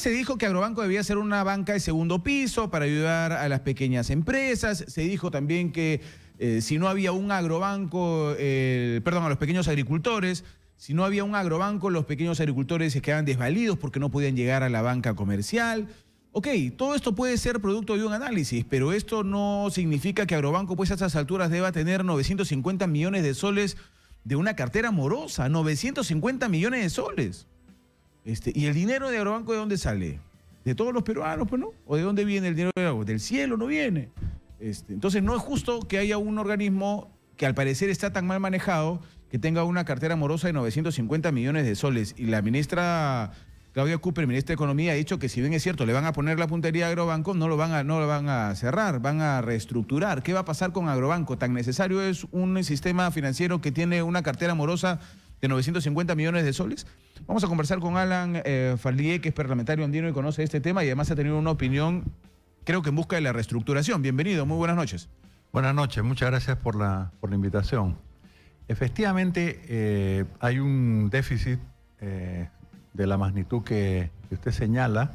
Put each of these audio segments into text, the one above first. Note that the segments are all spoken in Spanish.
Se dijo que Agrobanco debía ser una banca de segundo piso para ayudar a las pequeñas empresas. Se dijo también que si no había un agrobanco, a los pequeños agricultores, si no había un agrobanco, los pequeños agricultores se quedaban desvalidos porque no podían llegar a la banca comercial. Ok, todo esto puede ser producto de un análisis, pero esto no significa que Agrobanco, pues a estas alturas, deba tener 950 millones de soles de una cartera morosa. 950 millones de soles. ¿Y el dinero de Agrobanco de dónde sale? ¿De todos los peruanos, pues no? ¿O de dónde viene el dinero de Agrobanco? ¿Del cielo no viene? Entonces no es justo que haya un organismo que al parecer está tan mal manejado que tenga una cartera morosa de 950 millones de soles. Y la ministra Claudia Cooper, ministra de Economía, ha dicho que si bien es cierto, le van a poner la puntería a Agrobanco, no lo van a cerrar, van a reestructurar. ¿Qué va a pasar con Agrobanco? ¿Tan necesario es un sistema financiero que tiene una cartera morosa de 950 millones de soles? Vamos a conversar con Alan Faldié, que es parlamentario andino y conoce este tema y además ha tenido una opinión, creo que en busca de la reestructuración. Bienvenido, muy buenas noches. Buenas noches, muchas gracias por la invitación. Efectivamente, hay un déficit de la magnitud que usted señala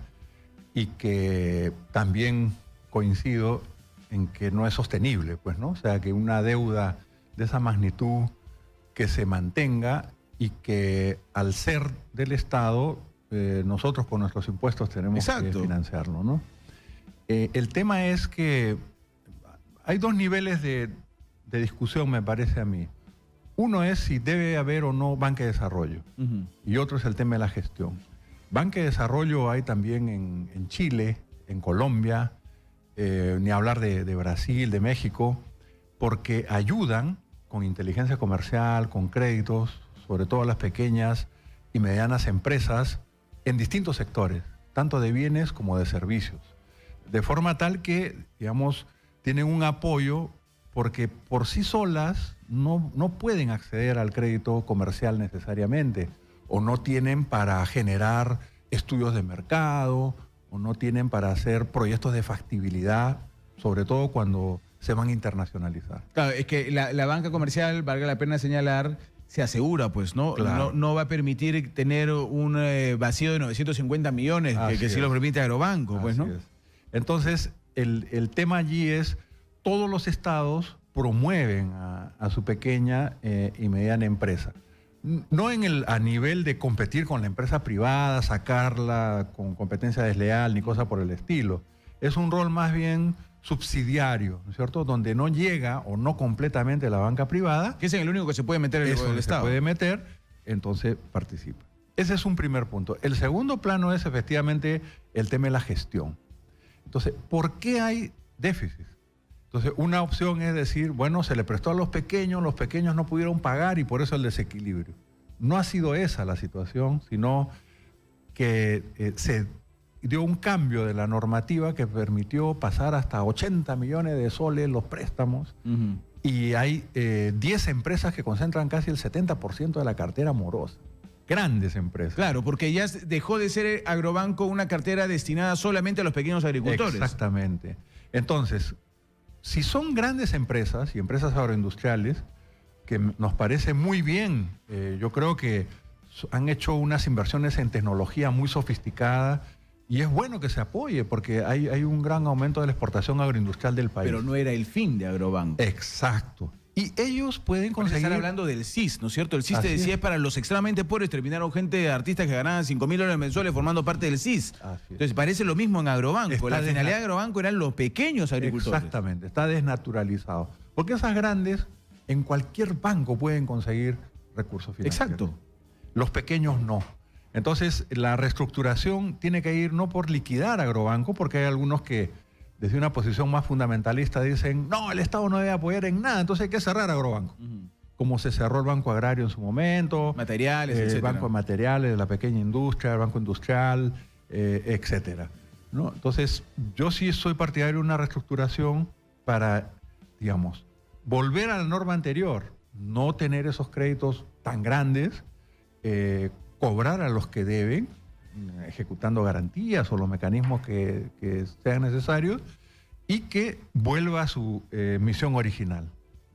y que también coincido en que no es sostenible, pues, ¿no? O sea, que una deuda de esa magnitud que se mantenga y que al ser del Estado, nosotros con nuestros impuestos tenemos que financiarlo, ¿no? El tema es que hay dos niveles de discusión, me parece a mí. Uno es si debe haber o no banca de desarrollo, y otro es el tema de la gestión. Banca de desarrollo hay también en Chile, en Colombia, ni hablar de Brasil, de México, porque ayudan con inteligencia comercial, con créditos, sobre todo a las pequeñas y medianas empresas en distintos sectores, tanto de bienes como de servicios. De forma tal que, digamos, tienen un apoyo porque por sí solas no pueden acceder al crédito comercial necesariamente, o no tienen para generar estudios de mercado, o no tienen para hacer proyectos de factibilidad, sobre todo cuando se van a internacionalizar. Claro, es que la banca comercial, valga la pena señalar, se asegura, pues, ¿no? Claro. No va a permitir tener un vacío de 950 millones, que sí lo permite Agrobanco, pues, ¿no? Así es. Entonces, el tema allí es, todos los estados promueven a su pequeña y mediana empresa. No a nivel de competir con la empresa privada, sacarla con competencia desleal ni cosa por el estilo. Es un rol más bien subsidiario, ¿no es cierto? Donde no llega o no completamente la banca privada. Que es el único que se puede meter en el Estado. Se puede meter, entonces participa. Ese es un primer punto. El segundo plano es efectivamente el tema de la gestión. Entonces, ¿por qué hay déficit? Entonces, una opción es decir, bueno, se le prestó a los pequeños no pudieron pagar y por eso el desequilibrio. No ha sido esa la situación, sino que se dio un cambio de la normativa que permitió pasar hasta 80 millones de soles los préstamos, y hay 10 empresas que concentran casi el 70% de la cartera morosa. Grandes empresas. Claro, porque ya dejó de ser Agrobanco una cartera destinada solamente a los pequeños agricultores. Exactamente. Entonces, si son grandes empresas y empresas agroindustriales, que nos parece muy bien, yo creo que han hecho unas inversiones en tecnología muy sofisticada y es bueno que se apoye porque hay un gran aumento de la exportación agroindustrial del país. Pero no era el fin de Agrobanco. Exacto. Y ellos pueden conseguir... Están hablando del CIS, ¿no es cierto? El CIS te decía es para los extremadamente pobres. Terminaron artistas que ganaban 5.000 dólares mensuales formando parte del CIS. Entonces parece lo mismo en Agrobanco. La finalidad de Agrobanco eran los pequeños agricultores. Exactamente, está desnaturalizado. Porque esas grandes en cualquier banco pueden conseguir recursos financieros. Exacto. Los pequeños no. Entonces la reestructuración tiene que ir no por liquidar Agrobanco, porque hay algunos que desde una posición más fundamentalista dicen, no, el Estado no debe apoyar en nada, entonces hay que cerrar Agrobanco. Como se cerró el Banco Agrario en su momento. Materiales, el Banco de Materiales, de la pequeña industria, el Banco Industrial, etcétera, ¿no? Entonces, yo sí soy partidario de una reestructuración para, digamos, volver a la norma anterior, no tener esos créditos tan grandes, cobrar a los que deben, ejecutando garantías o los mecanismos que sean necesarios, y que vuelva a su misión original,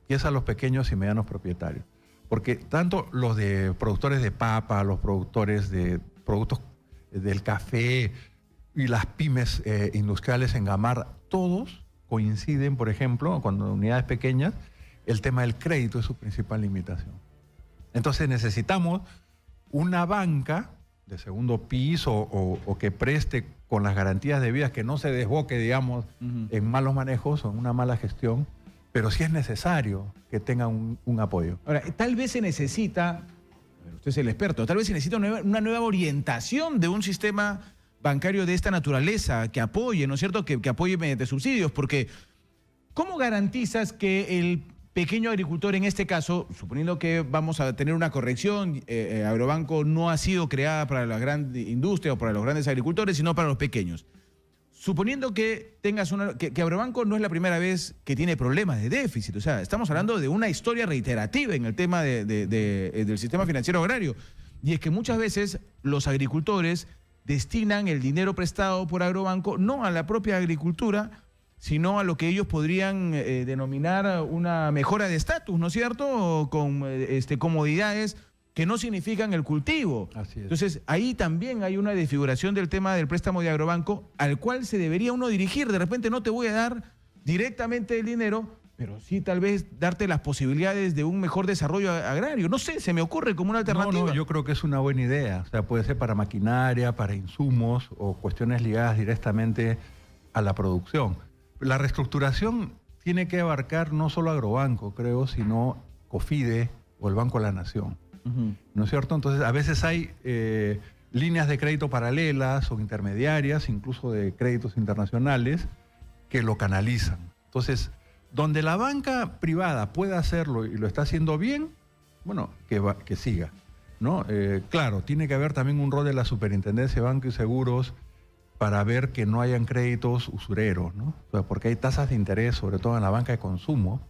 que es a los pequeños y medianos propietarios. Porque tanto los de productores de papa, los productores de productos del café, y las pymes industriales en Gamar, todos coinciden, por ejemplo, cuando unidades pequeñas, el tema del crédito es su principal limitación. Entonces necesitamos una banca de segundo piso o que preste con las garantías debidas, que no se desboque, digamos, en malos manejos o en una mala gestión, pero sí es necesario que tengan un apoyo. Ahora, tal vez se necesita, usted es el experto, tal vez se necesita una nueva orientación de un sistema bancario de esta naturaleza que apoye, ¿no es cierto?, que apoye mediante subsidios, porque ¿cómo garantizas que el pequeño agricultor, en este caso, suponiendo que vamos a tener una corrección, Agrobanco no ha sido creada para la gran industria o para los grandes agricultores, sino para los pequeños? Suponiendo que tengas que Agrobanco no es la primera vez que tiene problemas de déficit, o sea, estamos hablando de una historia reiterativa en el tema del sistema financiero agrario, y es que muchas veces los agricultores destinan el dinero prestado por Agrobanco no a la propia agricultura, sino a lo que ellos podrían denominar una mejora de estatus, ¿no es cierto?, con comodidades que no significan el cultivo. Así es. Entonces, ahí también hay una desfiguración del tema del préstamo de Agrobanco, al cual se debería uno dirigir. De repente no te voy a dar directamente el dinero, pero sí tal vez darte las posibilidades de un mejor desarrollo agrario. No sé, se me ocurre como una alternativa. No, yo creo que es una buena idea. O sea, puede ser para maquinaria, para insumos o cuestiones ligadas directamente a la producción. La reestructuración tiene que abarcar no solo Agrobanco, creo, sino COFIDE o el Banco de la Nación. ¿No es cierto? Entonces, a veces hay líneas de crédito paralelas o intermediarias, incluso de créditos internacionales, que lo canalizan. Entonces, donde la banca privada pueda hacerlo y lo está haciendo bien, bueno, que siga, ¿no? Claro, tiene que haber también un rol de la Superintendencia de Banco y Seguros para ver que no hayan créditos usureros, ¿no? O sea, porque hay tasas de interés, sobre todo en la banca de consumo,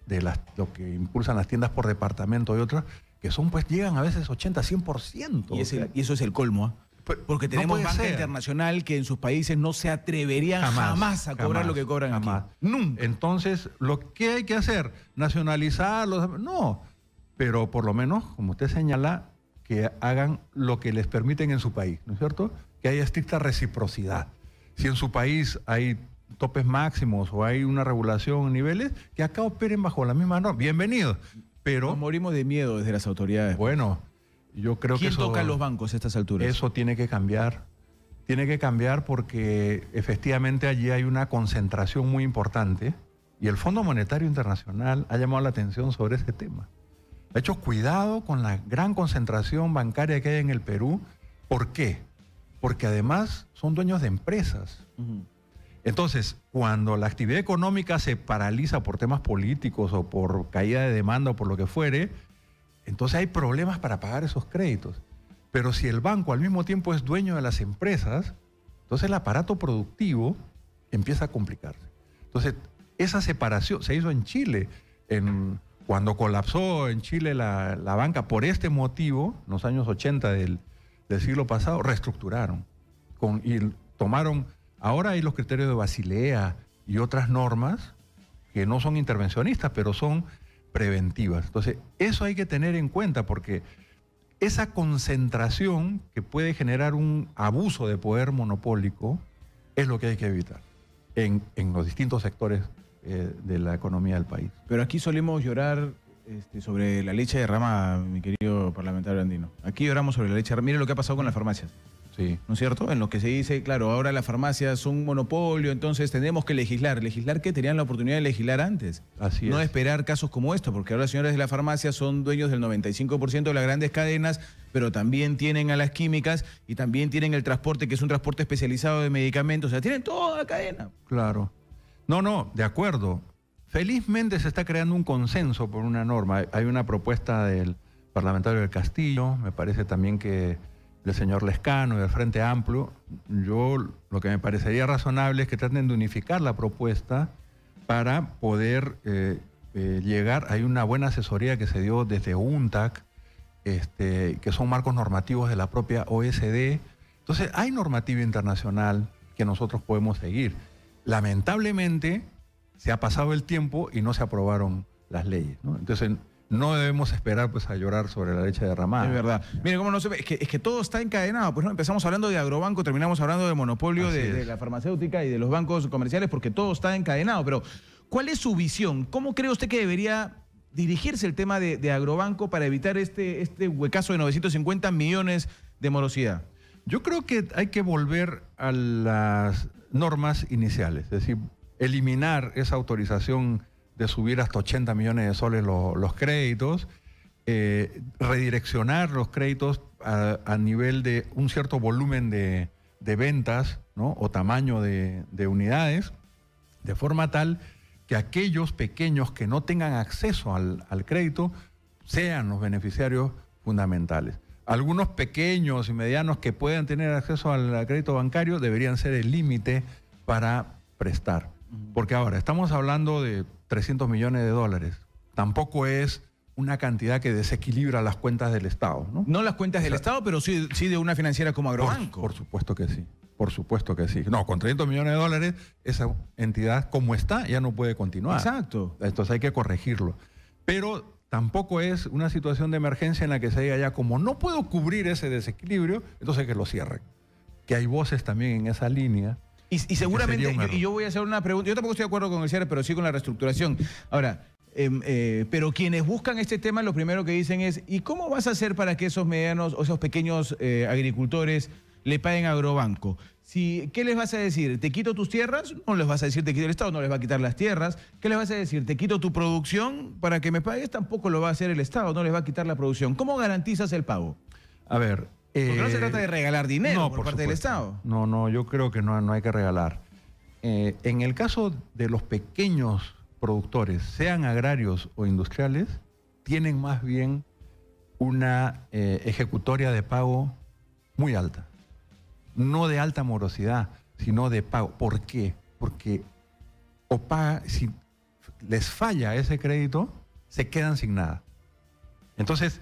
de lo que impulsan las tiendas por departamento y otras, que son, pues, llegan a veces 80, 100%. Y eso es el colmo, ¿eh? Porque tenemos banca internacional que en sus países no se atreverían jamás a cobrar lo que cobran aquí. Nunca. Entonces, lo que hay que hacer, nacionalizarlos, no, pero por lo menos, como usted señala, que hagan lo que les permiten en su país, ¿no es cierto? Que haya estricta reciprocidad. Si en su país hay topes máximos o hay una regulación en niveles, que acá operen bajo la misma norma. Bienvenidos. Pero nos morimos de miedo desde las autoridades. Bueno, yo creo que ¿quién toca los bancos a estas alturas? Eso tiene que cambiar. Tiene que cambiar porque efectivamente allí hay una concentración muy importante y el Fondo Monetario Internacional ha llamado la atención sobre ese tema. Ha hecho cuidado con la gran concentración bancaria que hay en el Perú. ¿Por qué? Porque además son dueños de empresas. Entonces, cuando la actividad económica se paraliza por temas políticos o por caída de demanda o por lo que fuere, entonces hay problemas para pagar esos créditos. Pero si el banco al mismo tiempo es dueño de las empresas, entonces el aparato productivo empieza a complicarse. Entonces, esa separación se hizo en Chile. Cuando colapsó en Chile la banca por este motivo, en los años 80 del siglo pasado, reestructuraron y tomaron. Ahora hay los criterios de Basilea y otras normas que no son intervencionistas, pero son preventivas. Entonces, eso hay que tener en cuenta porque esa concentración que puede generar un abuso de poder monopólico es lo que hay que evitar en los distintos sectores de la economía del país. Pero aquí solemos llorar sobre la leche derramada, mi querido parlamentario andino. Aquí lloramos sobre la leche derramada. Mire lo que ha pasado con las farmacias. Sí. ¿No es cierto? En lo que se dice, claro, ahora las farmacias son un monopolio, entonces tenemos que legislar. ¿Legislar qué? Tenían la oportunidad de legislar antes. Así no es. esperar casos como esto, porque ahora los señores de la farmacia son dueños del 95% de las grandes cadenas, pero también tienen a las químicas y también tienen el transporte, que es un transporte especializado de medicamentos. O sea, tienen toda la cadena. Claro. No, de acuerdo. Felizmente se está creando un consenso por una norma. Hay una propuesta del parlamentario del Castillo, me parece también que el señor Lescano y del Frente Amplio. Yo lo que me parecería razonable es que traten de unificar la propuesta para poder llegar. Hay una buena asesoría que se dio desde UNTAC, que son marcos normativos de la propia OSD. Entonces, hay normativa internacional que nosotros podemos seguir. Lamentablemente, se ha pasado el tiempo y no se aprobaron las leyes, ¿no? Entonces, no debemos esperar pues a llorar sobre la leche derramada. Es verdad. Mire, cómo no se ve, es que todo está encadenado. Pues no empezamos hablando de agrobanco, terminamos hablando de monopolio de la farmacéutica y de los bancos comerciales, porque todo está encadenado. Pero, ¿cuál es su visión? ¿Cómo cree usted que debería dirigirse el tema de agrobanco para evitar este huecazo de 950 millones de morosidad? Yo creo que hay que volver a las normas iniciales, es decir, eliminar esa autorización de subir hasta 80 millones de soles los créditos, redireccionar los créditos a nivel de un cierto volumen de ventas, ¿no? O tamaño de unidades, de forma tal que aquellos pequeños que no tengan acceso al crédito sean los beneficiarios fundamentales. Algunos pequeños y medianos que puedan tener acceso al crédito bancario deberían ser el límite para prestar. Porque ahora estamos hablando de 300 millones de dólares. Tampoco es una cantidad que desequilibra las cuentas del Estado, ¿no? No las cuentas del Estado, pero sí de una financiera como Agrobanco. Por supuesto que sí. Por supuesto que sí. No, con 300 millones de dólares, esa entidad como está ya no puede continuar. Exacto. Entonces hay que corregirlo. Pero tampoco es una situación de emergencia en la que se diga ya, como no puedo cubrir ese desequilibrio, entonces que lo cierren. Que hay voces también en esa línea. Y seguramente, yo voy a hacer una pregunta, yo tampoco estoy de acuerdo con el cierre, pero sí con la reestructuración. Ahora, pero quienes buscan este tema, lo primero que dicen es, ¿y cómo vas a hacer para que esos medianos o esos pequeños agricultores le paguen a Agrobanco? ¿Qué les vas a decir? ¿Te quito tus tierras? No les vas a decir te quito el Estado, no les va a quitar las tierras. ¿Qué les vas a decir? ¿Te quito tu producción para que me pagues? Tampoco lo va a hacer el Estado, no les va a quitar la producción. ¿Cómo garantizas el pago? A ver... Porque no se trata de regalar dinero por parte del Estado. No, yo creo que no hay que regalar. En el caso de los pequeños productores, sean agrarios o industriales, tienen más bien una ejecutoria de pago muy alta. No de alta morosidad, sino de pago. ¿Por qué? Porque si les falla ese crédito, se quedan sin nada. Entonces,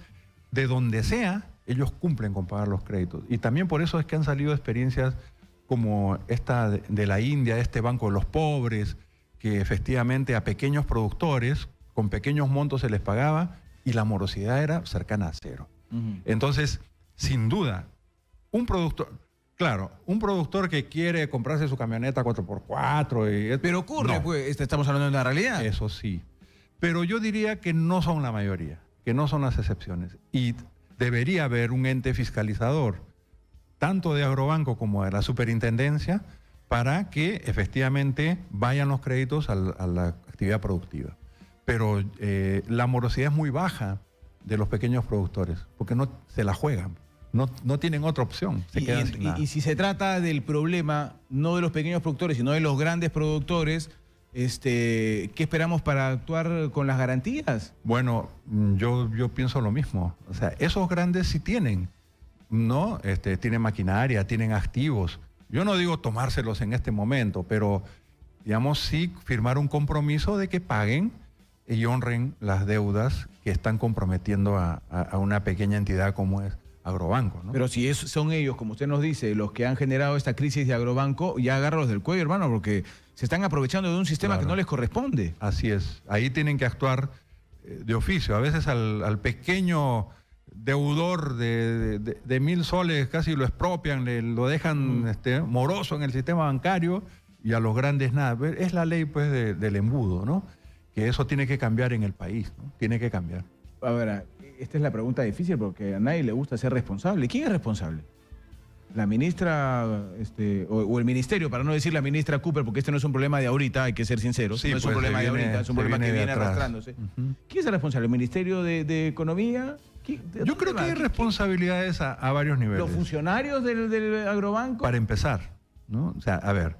de donde sea, ellos cumplen con pagar los créditos. Y también por eso es que han salido experiencias como esta de la India, este Banco de los Pobres, que efectivamente a pequeños productores, con pequeños montos se les pagaba y la morosidad era cercana a cero. Entonces, sin duda, un productor que quiere comprarse su camioneta 4x4... Pero ocurre, pues, estamos hablando de una realidad. Eso sí. Pero yo diría que no son la mayoría, que no son las excepciones. Y debería haber un ente fiscalizador, tanto de Agrobanco como de la superintendencia, para que efectivamente vayan los créditos a la actividad productiva. Pero la morosidad es muy baja de los pequeños productores, porque no se la juegan, no tienen otra opción, se quedan sin nada. Y si se trata del problema, no de los pequeños productores, sino de los grandes productores, ¿qué esperamos para actuar con las garantías? Bueno, yo pienso lo mismo. O sea, esos grandes sí tienen, ¿no? Tienen maquinaria, tienen activos. Yo no digo tomárselos en este momento, pero, digamos, sí firmar un compromiso de que paguen y honren las deudas que están comprometiendo a una pequeña entidad como es Agrobanco, ¿no? Pero si son ellos, como usted nos dice, los que han generado esta crisis de Agrobanco, ya agárralos del cuello, hermano, porque se están aprovechando de un sistema que no les corresponde. Así es. Ahí tienen que actuar de oficio. A veces al pequeño deudor de 1.000 soles casi lo expropian, lo dejan moroso en el sistema bancario, y a los grandes nada. Es la ley pues del embudo, ¿no? Que eso tiene que cambiar en el país, ¿no? Tiene que cambiar. A ver, esta es la pregunta difícil porque a nadie le gusta ser responsable. ¿Quién es responsable? ¿La ministra o el ministerio? Para no decir la ministra Cooper, porque este no es un problema de ahorita, hay que ser sinceros. Sí, no es un problema de ahorita, es un problema que viene arrastrándose. ¿Quién es el responsable? ¿El Ministerio de Economía? Yo creo que hay responsabilidades a varios niveles. ¿Los funcionarios del Agrobanco? Para empezar, ¿no? O sea, a ver,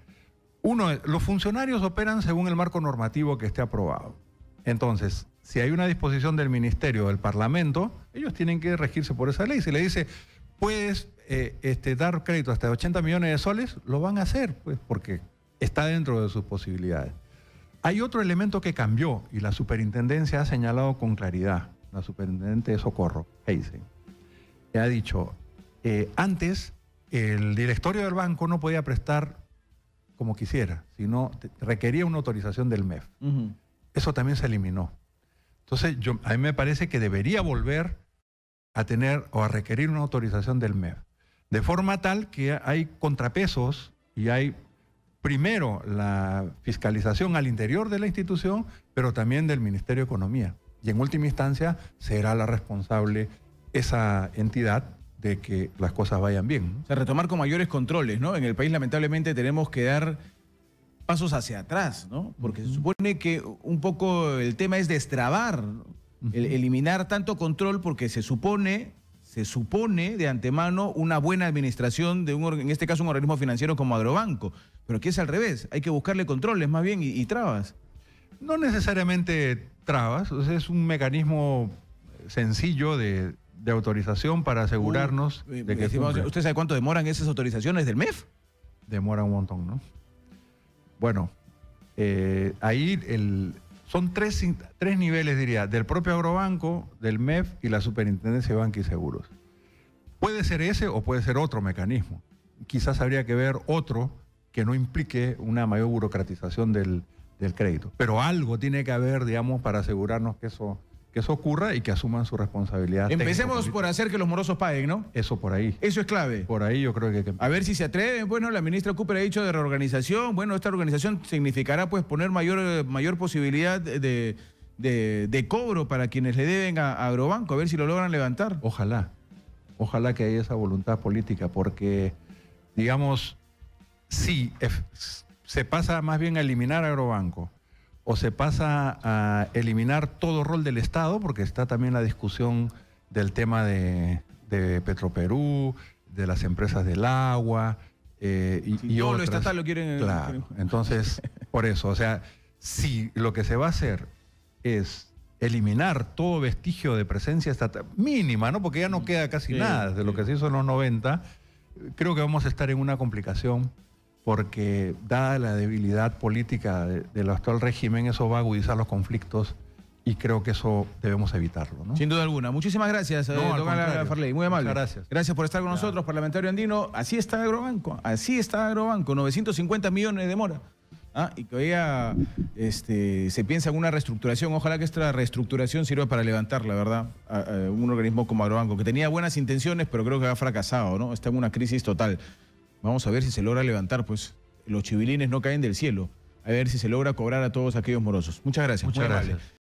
los funcionarios operan según el marco normativo que esté aprobado. Entonces, si hay una disposición del Ministerio o del Parlamento, ellos tienen que regirse por esa ley. Si le dice, puedes dar crédito hasta 80 millones de soles, lo van a hacer, pues, porque está dentro de sus posibilidades. Hay otro elemento que cambió y la superintendencia ha señalado con claridad. La superintendente de Socorro, Heisen, que ha dicho, antes el directorio del banco no podía prestar como quisiera, sino requería una autorización del MEF. Eso también se eliminó. Entonces, a mí me parece que debería volver a tener o a requerir una autorización del MEF, de forma tal que hay contrapesos y hay primero la fiscalización al interior de la institución, pero también del Ministerio de Economía. Y en última instancia será la responsable esa entidad de que las cosas vayan bien, ¿no? O sea, retomar con mayores controles, ¿no? En el país lamentablemente tenemos que dar pasos hacia atrás, ¿no? Porque se supone que un poco el tema es destrabar, ¿no? Eliminar tanto control porque se supone de antemano una buena administración de en este caso un organismo financiero como Agrobanco. Pero aquí es al revés, hay que buscarle controles más bien y trabas. No necesariamente trabas, o sea, es un mecanismo sencillo de autorización para asegurarnos de que cumple. ¿Usted sabe cuánto demoran esas autorizaciones del MEF? Demora un montón, ¿no? Bueno, ahí son tres niveles, diría, del propio Agrobanco, del MEF y la Superintendencia de Banca y Seguros. Puede ser ese o puede ser otro mecanismo. Quizás habría que ver otro que no implique una mayor burocratización del crédito. Pero algo tiene que haber, digamos, para asegurarnos que eso ocurra y que asuman su responsabilidad. Empecemos por hacer que los morosos paguen, ¿no? Eso por ahí. Eso es clave. Por ahí yo creo que hay que... A ver si se atreven. Bueno, la ministra Cooper ha dicho de reorganización. Bueno, esta organización significará pues poner mayor posibilidad de cobro para quienes le deben a Agrobanco. A ver si lo logran levantar. Ojalá que haya esa voluntad política, porque, digamos, si se pasa más bien a eliminar Agrobanco o se pasa a eliminar todo rol del Estado, porque está también la discusión del tema de Petroperú, de las empresas del agua y todo otras. Lo estatal lo quieren... Claro, entonces, por eso, o sea, si lo que se va a hacer es eliminar todo vestigio de presencia estatal, mínima, ¿no? Porque ya no queda casi nada de lo que se hizo en los 90, creo que vamos a estar en una complicación, porque dada la debilidad política del actual régimen, eso va a agudizar los conflictos y creo que eso debemos evitarlo, ¿no? Sin duda alguna. Muchísimas gracias, don Alan Farley. Muy amable. Muchas gracias. Gracias por estar con nosotros, parlamentario andino. Así está Agrobanco, 950 millones de mora. Y que hoy se piensa en una reestructuración. Ojalá que esta reestructuración sirva para levantar, la verdad, a un organismo como Agrobanco, que tenía buenas intenciones, pero creo que ha fracasado, ¿no? Está en una crisis total. Vamos a ver si se logra levantar, pues los chivilines no caen del cielo. A ver si se logra cobrar a todos aquellos morosos. Muchas gracias. Muchas gracias.